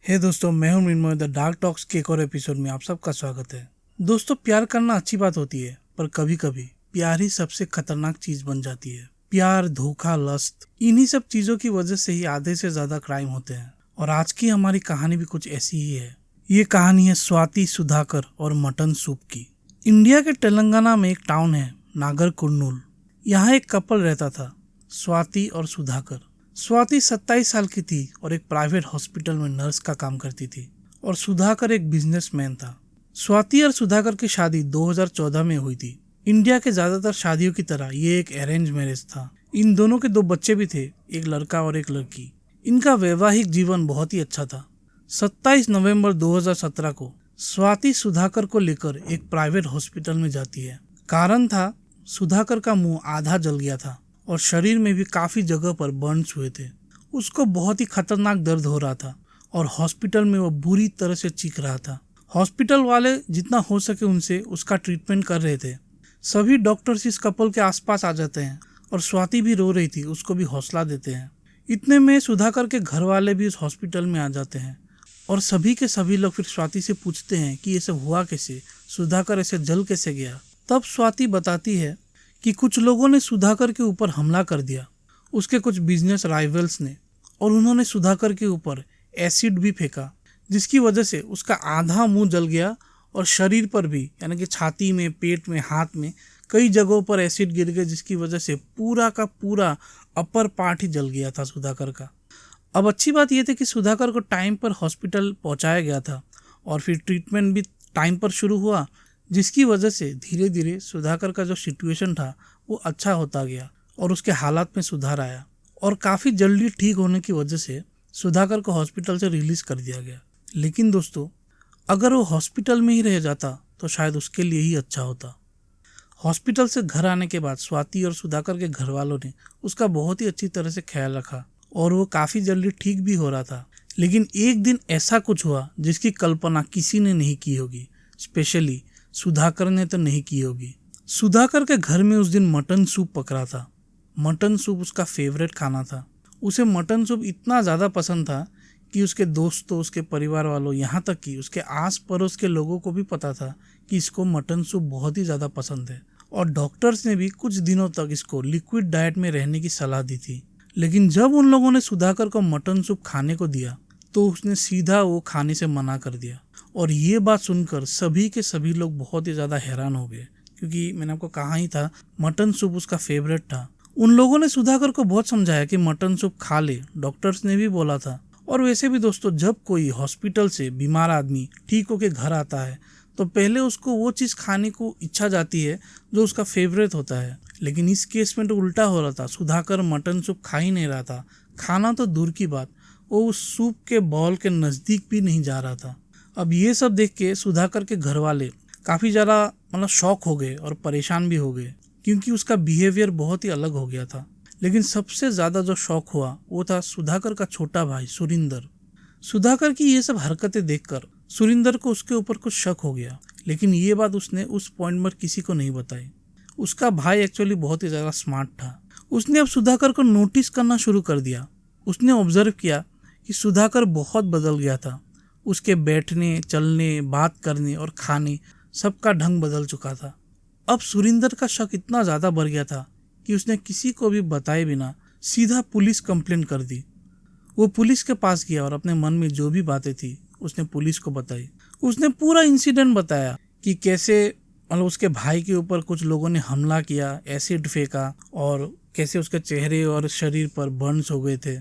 हे दोस्तों, मैं हूं मृण्मय। द डार्क टॉक्स के एक और एपिसोड में आप सबका स्वागत है। दोस्तों, प्यार करना अच्छी बात होती है, पर कभी कभी प्यार ही सबसे खतरनाक चीज बन जाती है। प्यार, धोखा, लस्ट, इन्हीं सब चीजों की वजह से ही आधे से ज्यादा क्राइम होते हैं। और आज की हमारी कहानी भी कुछ ऐसी ही है। ये कहानी है स्वाति, सुधाकर और मटन सूप की। इंडिया के तेलंगाना में एक टाउन है नागर कुर्नूल। यहाँ एक कपल रहता था, स्वाति और सुधाकर। स्वाति 27 साल की थी और एक प्राइवेट हॉस्पिटल में नर्स का काम करती थी, और सुधाकर एक बिजनेसमैन था। स्वाति और सुधाकर की शादी 2014 में हुई थी। इंडिया के ज्यादातर शादियों की तरह ये एक अरेंज मैरिज था। इन दोनों के 2 बच्चे भी थे, एक लड़का और एक लड़की। इनका वैवाहिक जीवन बहुत ही अच्छा था। 27 नवंबर 2017 को स्वाति सुधाकर को लेकर एक प्राइवेट हॉस्पिटल में जाती है। कारण था, सुधाकर का मुंह आधा जल गया था और शरीर में भी काफी जगह पर बर्न्स हुए थे। उसको बहुत ही खतरनाक दर्द हो रहा था और हॉस्पिटल में वो बुरी तरह से चीख रहा था। हॉस्पिटल वाले जितना हो सके उनसे उसका ट्रीटमेंट कर रहे थे। सभी डॉक्टर्स इस कपल के आसपास आ जाते हैं और स्वाति भी रो रही थी, उसको भी हौसला देते हैं। इतने में सुधाकर के घर वाले भी उस हॉस्पिटल में आ जाते हैं और सभी के सभी लोग फिर स्वाति से पूछते हैं कि ये सब हुआ कैसे, सुधाकर ऐसे जल कैसे गया। तब स्वाति बताती है कि कुछ लोगों ने सुधाकर के ऊपर हमला कर दिया, उसके कुछ बिजनेस राइवल्स ने, और उन्होंने सुधाकर के ऊपर एसिड भी फेंका, जिसकी वजह से उसका आधा मुंह जल गया और शरीर पर भी, यानी कि छाती में, पेट में, हाथ में कई जगहों पर एसिड गिर गए, जिसकी वजह से पूरा का पूरा अपर पार्ट ही जल गया था सुधाकर का। अब अच्छी बात यह थी कि सुधाकर को टाइम पर हॉस्पिटल पहुंचाया गया था और फिर ट्रीटमेंट भी टाइम पर शुरू हुआ, जिसकी वजह से धीरे धीरे सुधाकर का जो सिचुएशन था वो अच्छा होता गया और उसके हालात में सुधार आया। और काफ़ी जल्दी ठीक होने की वजह से सुधाकर को हॉस्पिटल से रिलीज़ कर दिया गया। लेकिन दोस्तों, अगर वो हॉस्पिटल में ही रह जाता तो शायद उसके लिए ही अच्छा होता। हॉस्पिटल से घर आने के बाद स्वाति और सुधाकर के घर वालों ने उसका बहुत ही अच्छी तरह से ख्याल रखा और वो काफ़ी जल्दी ठीक भी हो रहा था। लेकिन एक दिन ऐसा कुछ हुआ जिसकी कल्पना किसी ने नहीं की होगी, स्पेशली सुधाकर ने तो नहीं की होगी। सुधाकर के घर में उस दिन मटन सूप पकड़ा था। मटन सूप उसका फेवरेट खाना था। उसे मटन सूप इतना ज़्यादा पसंद था कि उसके दोस्तों, उसके परिवार वालों, यहाँ तक कि उसके आस पड़ोस के लोगों को भी पता था कि इसको मटन सूप बहुत ही ज़्यादा पसंद है। और डॉक्टर्स ने भी कुछ दिनों तक इसको लिक्विड डाइट में रहने की सलाह दी थी। लेकिन जब उन लोगों ने सुधाकर को मटन सूप खाने को दिया तो उसने सीधा वो खाने से मना कर दिया। और ये बात सुनकर सभी के सभी लोग बहुत ही ज़्यादा हैरान हो गए, क्योंकि मैंने आपको कहा ही था मटन सूप उसका फेवरेट था। उन लोगों ने सुधाकर को बहुत समझाया कि मटन सूप खा ले, डॉक्टर्स ने भी बोला था। और वैसे भी दोस्तों, जब कोई हॉस्पिटल से बीमार आदमी ठीक होके घर आता है तो पहले उसको वो चीज़ खाने को इच्छा जाती है जो उसका फेवरेट होता है। लेकिन इस केस में तो उल्टा हो रहा था। सुधाकर मटन सूप खा ही नहीं रहा था। खाना तो दूर की बात, वो उस सूप के बॉल के नज़दीक भी नहीं जा रहा था। अब ये सब देख के सुधाकर के घर वाले काफ़ी ज़्यादा शॉक हो गए और परेशान भी हो गए, क्योंकि उसका बिहेवियर बहुत ही अलग हो गया था। लेकिन सबसे ज़्यादा जो शॉक हुआ वो था सुधाकर का छोटा भाई सुरिंदर। सुधाकर की ये सब हरकतें देखकर सुरिंदर को उसके ऊपर कुछ शक हो गया, लेकिन ये बात उसने उस पॉइंट पर किसी को नहीं बताई। उसका भाई एक्चुअली बहुत ही ज़्यादा स्मार्ट था। उसने अब सुधाकर को नोटिस करना शुरू कर दिया। उसने ऑब्जर्व किया कि सुधाकर बहुत बदल गया था। उसके बैठने, चलने, बात करने और खाने सबका ढंग बदल चुका था। अब सुरिंदर का शक इतना ज़्यादा बढ़ गया था कि उसने किसी को भी बताए बिना सीधा पुलिस कंप्लेंट कर दी। वो पुलिस के पास गया और अपने मन में जो भी बातें थी उसने पुलिस को बताई। उसने पूरा इंसिडेंट बताया कि कैसे उसके भाई के ऊपर कुछ लोगों ने हमला किया, एसिड फेंका, और कैसे उसके चेहरे और शरीर पर बर्न्स हो गए थे।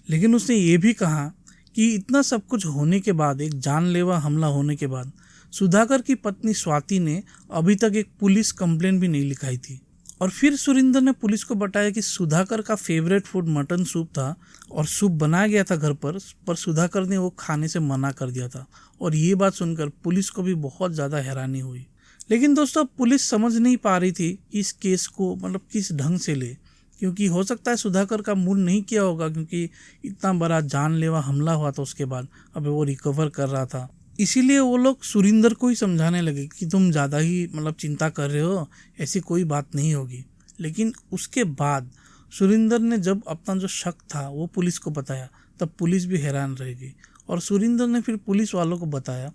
लेकिन उसने ये भी कहा कि इतना सब कुछ होने के बाद, एक जानलेवा हमला होने के बाद, सुधाकर की पत्नी स्वाति ने अभी तक एक पुलिस कंप्लेंट भी नहीं लिखाई थी। और फिर सुरिंदर ने पुलिस को बताया कि सुधाकर का फेवरेट फूड मटन सूप था और सूप बनाया गया था घर पर सुधाकर ने वो खाने से मना कर दिया था। और ये बात सुनकर पुलिस को भी बहुत ज़्यादा हैरानी हुई। लेकिन दोस्तों, पुलिस समझ नहीं पा रही थी इस केस को किस ढंग से ले, क्योंकि हो सकता है सुधाकर का मूड नहीं किया होगा, क्योंकि इतना बड़ा जानलेवा हमला हुआ था उसके बाद अब वो रिकवर कर रहा था। इसीलिए वो लोग सुरिंदर को ही समझाने लगे कि तुम ज़्यादा ही चिंता कर रहे हो, ऐसी कोई बात नहीं होगी। लेकिन उसके बाद सुरिंदर ने जब अपना जो शक था वो पुलिस को बताया, तब पुलिस भी हैरान रह गई और सुरिंदर ने फिर पुलिस वालों को बताया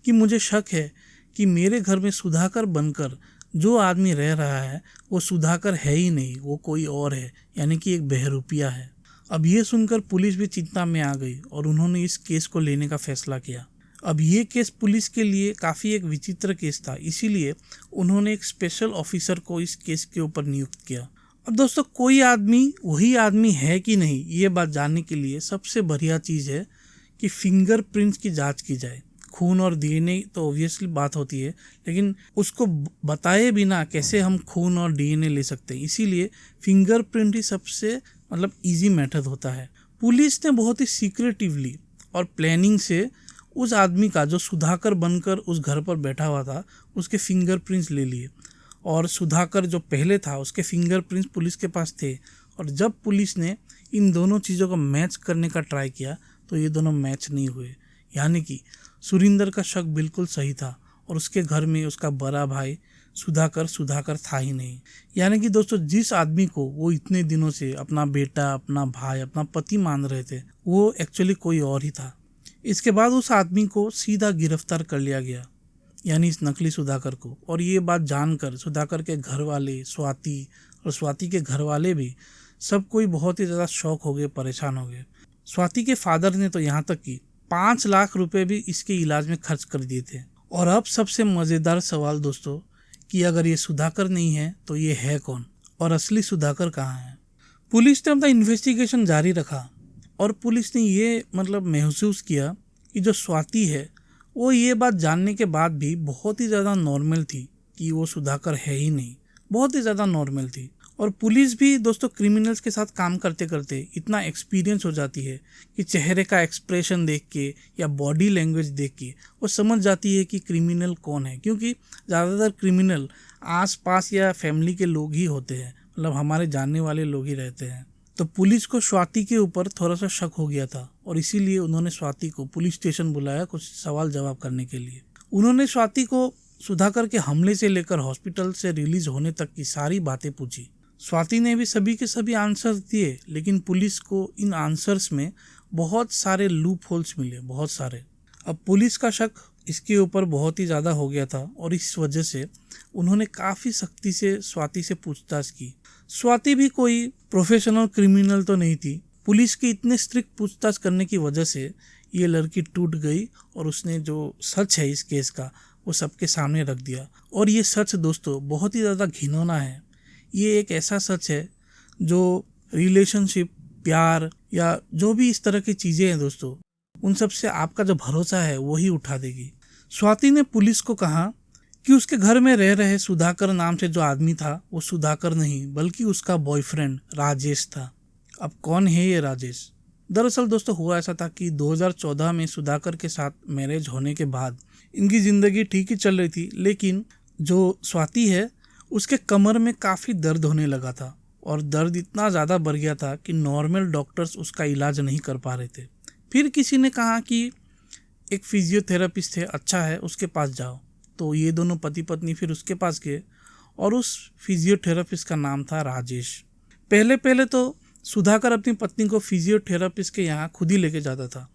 कि मुझे शक है कि मेरे घर में सुधाकर बनकर जो आदमी रह रहा है वो सुधाकर है ही नहीं, वो कोई और है, यानी कि एक बहरूपिया है। अब ये सुनकर पुलिस भी चिंता में आ गई और उन्होंने इस केस को लेने का फैसला किया। अब ये केस पुलिस के लिए काफ़ी एक विचित्र केस था, इसीलिए उन्होंने एक स्पेशल ऑफिसर को इस केस के ऊपर नियुक्त किया। अब दोस्तों, कोई आदमी वही आदमी है कि नहीं, ये बात जानने के लिए सबसे बढ़िया चीज़ है कि फिंगरप्रिंट्स की जांच की जाए। खून और डीएनए तो ऑब्वियसली बात होती है, लेकिन उसको बताए बिना कैसे हम खून और डीएनए ले सकते हैं, इसीलिए फिंगरप्रिंट ही सबसे इजी मेथड होता है। पुलिस ने बहुत ही सीक्रेटिवली और प्लानिंग से उस आदमी का जो सुधाकर बनकर उस घर पर बैठा हुआ था उसके फिंगरप्रिंट्स ले लिए, और सुधाकर जो पहले था उसके फिंगरप्रिंट्स पुलिस के पास थे। और जब पुलिस ने इन दोनों चीज़ों को मैच करने का ट्राई किया तो ये दोनों मैच नहीं हुए, यानी कि सुरिंदर का शक बिल्कुल सही था और उसके घर में उसका बड़ा भाई सुधाकर था ही नहीं। यानी कि दोस्तों, जिस आदमी को वो इतने दिनों से अपना बेटा, अपना भाई, अपना पति मान रहे थे, वो एक्चुअली कोई और ही था। इसके बाद उस आदमी को सीधा गिरफ्तार कर लिया गया, यानी इस नकली सुधाकर को। और ये बात जानकर सुधाकर के घर वाले, स्वाति और स्वाति के घर वाले भी सब कोई बहुत ही ज़्यादा शॉक हो गए, परेशान हो गए। स्वाति के फादर ने तो यहाँ तक कि 5 लाख रुपए भी इसके इलाज में खर्च कर दिए थे। और अब सबसे मज़ेदार सवाल दोस्तों, कि अगर ये सुधाकर नहीं है तो ये है कौन और असली सुधाकर कहाँ है। पुलिस ने अपना इन्वेस्टिगेशन जारी रखा और पुलिस ने ये महसूस किया कि जो स्वाति है वो ये बात जानने के बाद भी बहुत ही ज़्यादा नॉर्मल थी कि वो सुधाकर है ही नहीं, बहुत ही ज़्यादा नॉर्मल थी। और पुलिस भी दोस्तों क्रिमिनल्स के साथ काम करते करते इतना एक्सपीरियंस हो जाती है कि चेहरे का एक्सप्रेशन देख के या बॉडी लैंग्वेज देख के वो समझ जाती है कि क्रिमिनल कौन है, क्योंकि ज़्यादातर क्रिमिनल आसपास या फैमिली के लोग ही होते हैं, हमारे जानने वाले लोग ही रहते हैं। तो पुलिस को स्वाति के ऊपर थोड़ा सा शक हो गया था और इसीलिए उन्होंने स्वाति को पुलिस स्टेशन बुलाया कुछ सवाल जवाब करने के लिए। उन्होंने स्वाति को सुधाकर के हमले से लेकर हॉस्पिटल से रिलीज होने तक की सारी बातें पूछी। स्वाति ने भी सभी के सभी आंसर्स दिए, लेकिन पुलिस को इन आंसर्स में बहुत सारे लूप होल्स मिले, बहुत सारे। अब पुलिस का शक इसके ऊपर बहुत ही ज़्यादा हो गया था और इस वजह से उन्होंने काफ़ी सख्ती से स्वाति से पूछताछ की। स्वाति भी कोई प्रोफेशनल क्रिमिनल तो नहीं थी। पुलिस की इतने स्ट्रिक्ट पूछताछ करने की वजह से ये लड़की टूट गई और उसने जो सच है इस केस का वो सबके सामने रख दिया। और ये सच दोस्तों बहुत ही ज़्यादा घिनौना है। ये एक ऐसा सच है जो रिलेशनशिप, प्यार या जो भी इस तरह की चीज़ें हैं दोस्तों, उन सब से आपका जो भरोसा है वही उठा देगी। स्वाति ने पुलिस को कहा कि उसके घर में रह रहे सुधाकर नाम से जो आदमी था वो सुधाकर नहीं बल्कि उसका बॉयफ्रेंड राजेश था। अब कौन है ये राजेश? दरअसल दोस्तों हुआ ऐसा था कि 2014 में सुधाकर के साथ मैरिज होने के बाद इनकी ज़िंदगी ठीक ही चल रही थी, लेकिन जो स्वाति है उसके कमर में काफ़ी दर्द होने लगा था और दर्द इतना ज़्यादा बढ़ गया था कि नॉर्मल डॉक्टर्स उसका इलाज नहीं कर पा रहे थे। फिर किसी ने कहा कि एक फिजियोथेरेपिस्ट है, अच्छा है, उसके पास जाओ। तो ये दोनों पति पत्नी फिर उसके पास गए और उस फिजियोथेरेपिस्ट का नाम था राजेश। पहले तो सुधाकर अपनी पत्नी को फिजियोथेरेपिस्ट के यहाँ खुद ही लेके जाता था,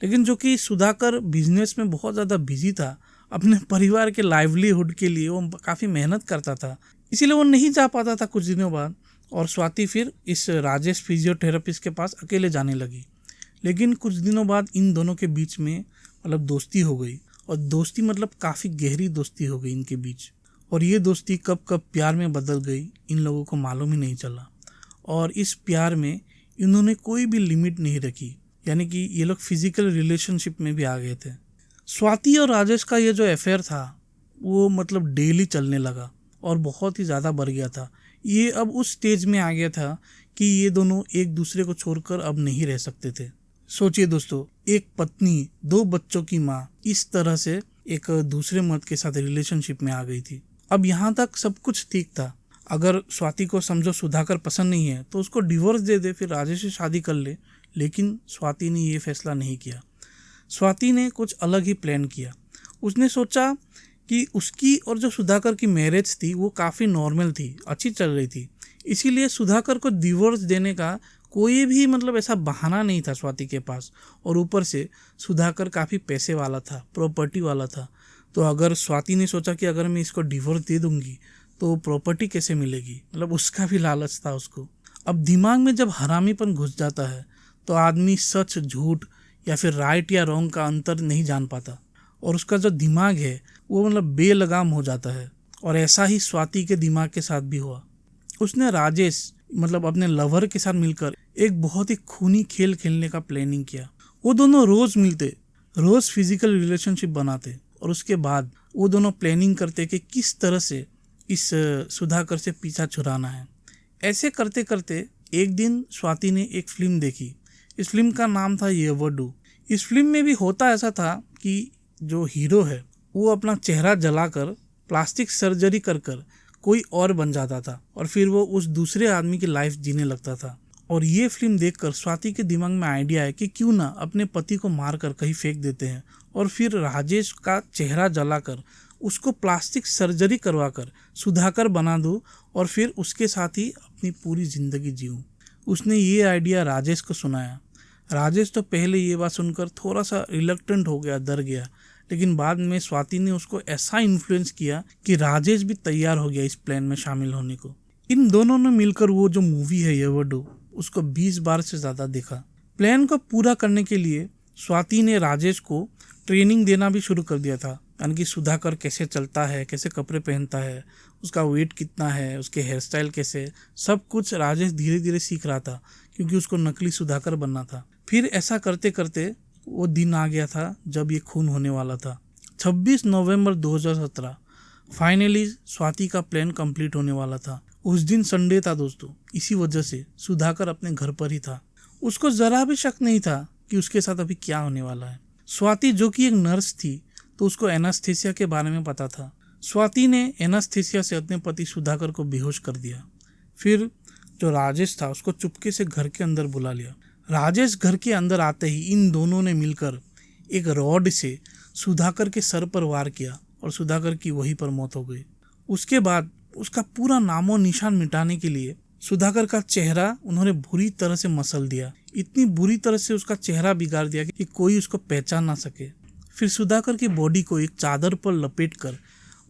लेकिन जो कि सुधाकर बिजनेस में बहुत ज़्यादा बिजी था, अपने परिवार के लाइवलीहुड के लिए वो काफ़ी मेहनत करता था, इसीलिए वो नहीं जा पाता था कुछ दिनों बाद। और स्वाति फिर इस राजेश फिजियोथेरेपिस्ट के पास अकेले जाने लगी। लेकिन कुछ दिनों बाद इन दोनों के बीच में दोस्ती हो गई, और दोस्ती काफ़ी गहरी दोस्ती हो गई इनके बीच। और ये दोस्ती कब कब प्यार में बदल गई इन लोगों को मालूम ही नहीं चला। और इस प्यार में इन्होंने कोई भी लिमिट नहीं रखी, यानी कि ये लोग फिजिकल रिलेशनशिप में भी आ गए थे। स्वाति और राजेश का ये जो अफेयर था वो डेली चलने लगा और बहुत ही ज़्यादा बढ़ गया था। ये अब उस स्टेज में आ गया था कि ये दोनों एक दूसरे को छोड़कर अब नहीं रह सकते थे। सोचिए दोस्तों, एक पत्नी, 2 बच्चों की माँ इस तरह से एक दूसरे मर्द के साथ रिलेशनशिप में आ गई थी। अब यहाँ तक सब कुछ ठीक था। अगर स्वाति को समझो सुधाकर पसंद नहीं है तो उसको डिवोर्स दे दे, फिर राजेश से शादी कर ले। लेकिन स्वाति ने ये फैसला नहीं किया। स्वाति ने कुछ अलग ही प्लान किया। उसने सोचा कि उसकी और जो सुधाकर की मैरिज थी वो काफ़ी नॉर्मल थी, अच्छी चल रही थी, इसीलिए सुधाकर को डिवोर्स देने का कोई भी मतलब ऐसा बहाना नहीं था स्वाति के पास। और ऊपर से सुधाकर काफ़ी पैसे वाला था, प्रॉपर्टी वाला था। तो अगर स्वाति ने सोचा कि अगर मैं इसको डिवोर्स दे दूंगी तो प्रॉपर्टी कैसे मिलेगी, मतलब उसका भी लालच था उसको। अब दिमाग में जब हरामीपन घुस जाता है तो आदमी सच झूठ या फिर राइट या रॉन्ग का अंतर नहीं जान पाता, और उसका जो दिमाग है वो मतलब बेलगाम हो जाता है। और ऐसा ही स्वाति के दिमाग के साथ भी हुआ। उसने राजेश मतलब अपने लवर के साथ मिलकर एक बहुत ही खूनी खेल खेलने का प्लानिंग किया। वो दोनों रोज मिलते, रोज फिजिकल रिलेशनशिप बनाते, और उसके बाद वो दोनों प्लानिंग करते कि किस तरह से इस सुधाकर से पीछा छुड़ाना है। ऐसे करते करते एक दिन स्वाति ने एक फिल्म देखी। इस फिल्म का नाम था येवडू। इस फिल्म में भी होता ऐसा था कि जो हीरो है वो अपना चेहरा जलाकर प्लास्टिक सर्जरी कर कोई और बन जाता था, और फिर वो उस दूसरे आदमी की लाइफ जीने लगता था। और ये फिल्म देखकर स्वाति के दिमाग में आइडिया है कि क्यों ना अपने पति को मारकर कहीं फेंक देते हैं, और फिर राजेश का चेहरा जलाकर उसको प्लास्टिक सर्जरी करवाकर सुधाकर बना दूं, और फिर उसके साथ ही अपनी पूरी ज़िंदगी जीऊँ। उसने ये आइडिया राजेश को सुनाया। राजेश तो पहले ये बात सुनकर थोड़ा सा रिलक्टेंट हो गया, डर गया, लेकिन बाद में स्वाति ने उसको ऐसा इन्फ्लुएंस किया कि राजेश भी तैयार हो गया इस प्लान में शामिल होने को। इन दोनों ने मिलकर वो जो मूवी है येवडू उसको 20 बार से ज़्यादा देखा। प्लान को पूरा करने के लिए स्वाति ने राजेश को ट्रेनिंग देना भी शुरू कर दिया था, यानी कि सुधाकर कैसे चलता है, कैसे कपड़े पहनता है, उसका वेट कितना है, उसके हेयर स्टाइल कैसे, सब कुछ राजेश धीरे धीरे सीख रहा था, क्योंकि उसको नकली सुधाकर बनना था। फिर ऐसा करते करते वो दिन आ गया था जब ये खून होने वाला था। 26 नवंबर 2017 फाइनली स्वाति का प्लान कंप्लीट होने वाला था। उस दिन संडे था दोस्तों, इसी वजह से सुधाकर अपने घर पर ही था। उसको जरा भी शक नहीं था कि उसके साथ अभी क्या होने वाला है। स्वाति जो कि एक नर्स थी तो उसको एनास्थेसिया के बारे में पता था। स्वाति ने एनास्थेसिया से अपने पति सुधाकर को बेहोश कर दिया। फिर जो राजेश था उसको चुपके से घर के अंदर बुला लिया। राजेश घर के अंदर आते ही इन दोनों ने मिलकर एक रॉड से सुधाकर के सर पर वार किया और सुधाकर की वहीं पर मौत हो गई। उसके बाद उसका पूरा नामो निशान मिटाने के लिए सुधाकर का चेहरा उन्होंने बुरी तरह से मसल दिया। इतनी बुरी तरह से उसका चेहरा बिगाड़ दिया कि कोई उसको पहचान ना सके। फिर सुधाकर की बॉडी को एक चादर पर लपेटकर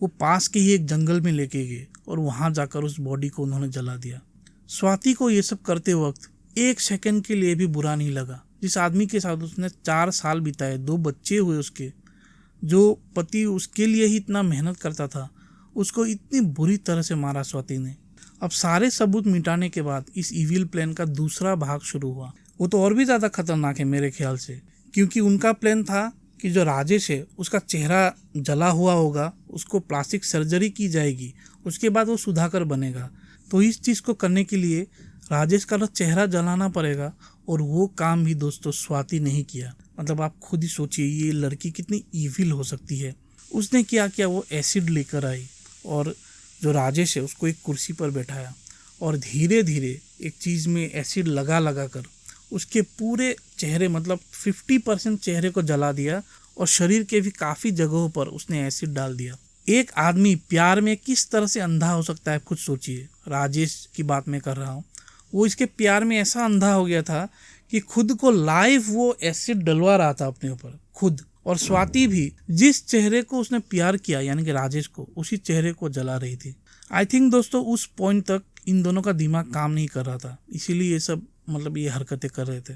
वो पास के ही एक जंगल में लेके गए और वहां जाकर उस बॉडी को उन्होंने जला दिया। स्वाति को ये सब करते वक्त एक सेकंड के लिए भी बुरा नहीं लगा। जिस आदमी के साथ उसने 4 साल बिताए, 2 बच्चे हुए उसके, जो पति उसके लिए ही इतना मेहनत करता था, उसको इतनी बुरी तरह से मारा स्वाति ने। अब सारे सबूत मिटाने के बाद इस इविल प्लान का दूसरा भाग शुरू हुआ। वो तो और भी ज़्यादा खतरनाक है मेरे ख्याल से, क्योंकि उनका प्लान था कि जो राजेश है उसका चेहरा जला हुआ होगा, उसको प्लास्टिक सर्जरी की जाएगी, उसके बाद वो सुधाकर बनेगा। तो इस चीज़ को करने के लिए राजेश का चेहरा जलाना पड़ेगा, और वो काम भी दोस्तों स्वाति नहीं किया। मतलब आप खुद ही सोचिए ये लड़की कितनी इविल हो सकती है। उसने क्या किया, वो एसिड लेकर आई और जो राजेश है उसको एक कुर्सी पर बैठाया और धीरे धीरे एक चीज़ में एसिड लगा कर उसके पूरे चेहरे मतलब 50% चेहरे को जला दिया, और शरीर के भी काफ़ी जगहों पर उसने एसिड डाल दिया। एक आदमी प्यार में किस तरह से अंधा हो सकता है, खुद सोचिए। राजेश की बात मैं कर रहा हूँ। वो इसके प्यार में ऐसा अंधा हो गया था कि खुद को लाइव वो एसिड डलवा रहा था अपने ऊपर खुद। और स्वाति भी जिस चेहरे को उसने प्यार किया यानी कि राजेश को, उसी चेहरे को जला रही थी। आई थिंक दोस्तों उस पॉइंट तक इन दोनों का दिमाग काम नहीं कर रहा था, इसीलिए ये सब मतलब ये हरकतें कर रहे थे।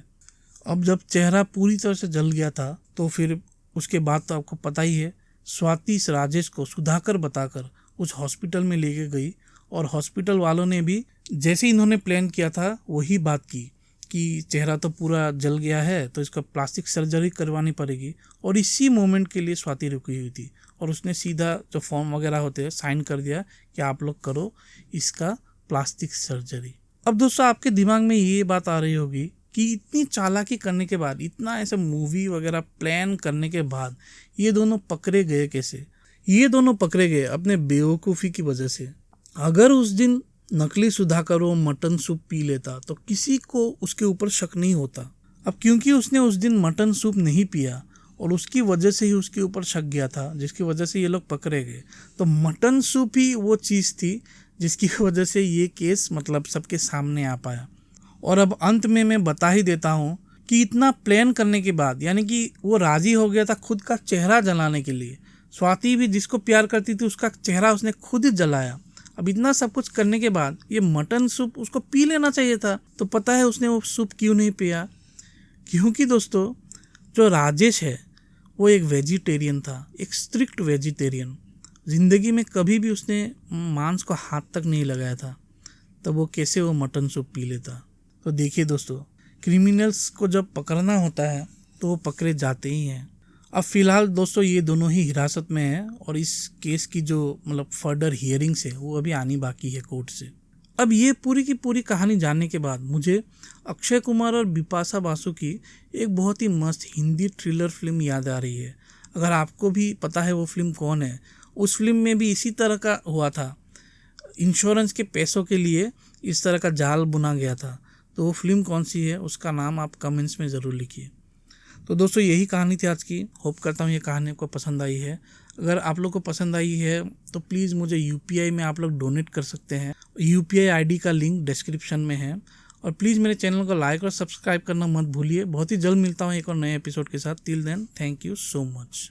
अब जब चेहरा पूरी तरह से जल गया था तो फिर उसके बाद तो आपको पता ही है, स्वाति इस राजेश को सुधाकर बताकर उस हॉस्पिटल में लेके गई, और हॉस्पिटल वालों ने भी जैसे इन्होंने प्लान किया था वही बात की कि चेहरा तो पूरा जल गया है तो इसका प्लास्टिक सर्जरी करवानी पड़ेगी। और इसी मोमेंट के लिए स्वाति रुकी हुई थी, और उसने सीधा जो फॉर्म वगैरह होते हैं साइन कर दिया कि आप लोग करो इसका प्लास्टिक सर्जरी। अब दोस्तों आपके दिमाग में ये बात आ रही होगी कि इतनी चालाकी करने के बाद, इतना ऐसे मूवी वगैरह प्लान करने के बाद ये दोनों पकड़े गए कैसे? ये दोनों पकड़े गए अपने बेवकूफ़ी की वजह से। अगर उस दिन नकली सुधाकर वो मटन सूप पी लेता तो किसी को उसके ऊपर शक नहीं होता। अब क्योंकि उसने उस दिन मटन सूप नहीं पिया और उसकी वजह से ही उसके ऊपर शक गया था, जिसकी वजह से ये लोग पकड़े गए। तो मटन सूप ही वो चीज़ थी जिसकी वजह से ये केस मतलब सबके सामने आ पाया। और अब अंत में मैं बता ही देता हूँ कि इतना प्लान करने के बाद, यानी कि वो राजी हो गया था खुद का चेहरा जलाने के लिए। स्वाति भी जिसको प्यार करती थी उसका चेहरा उसने खुद ही जलाया। अब इतना सब कुछ करने के बाद ये मटन सूप उसको पी लेना चाहिए था, तो पता है उसने वो सूप क्यों नहीं पिया? क्योंकि दोस्तों जो राजेश है वो एक वेजिटेरियन था, एक स्ट्रिक्ट वेजिटेरियन। ज़िंदगी में कभी भी उसने मांस को हाथ तक नहीं लगाया था, तब वो कैसे वो मटन सूप पी लेता? तो देखिए दोस्तों, क्रिमिनल्स को जब पकड़ना होता है तो वो पकड़े जाते ही हैं। अब फिलहाल दोस्तों ये दोनों ही हिरासत में हैं और इस केस की जो फर्दर हियरिंग्स है वो अभी आनी बाकी है कोर्ट से। अब ये पूरी की पूरी कहानी जानने के बाद मुझे अक्षय कुमार और बिपाशा बासु की एक बहुत ही मस्त हिंदी थ्रिलर फिल्म याद आ रही है। अगर आपको भी पता है वो फिल्म कौन है, उस फिल्म में भी इसी तरह का हुआ था, इंश्योरेंस के पैसों के लिए इस तरह का जाल बुना गया था। तो वो फिल्म कौन सी है उसका नाम आप कमेंट्स में ज़रूर लिखिए। तो दोस्तों यही कहानी थी आज की। होप करता हूँ ये कहानी आपको पसंद आई है। अगर आप लोग को पसंद आई है तो प्लीज़ मुझे यूपीआई में आप लोग डोनेट कर सकते हैं। यूपीआई आईडी का लिंक डिस्क्रिप्शन में है। और प्लीज़ मेरे चैनल को लाइक और सब्सक्राइब करना मत भूलिए। बहुत ही जल्द मिलता हूँ एक और नए एपिसोड के साथ। Till then, thank you so much.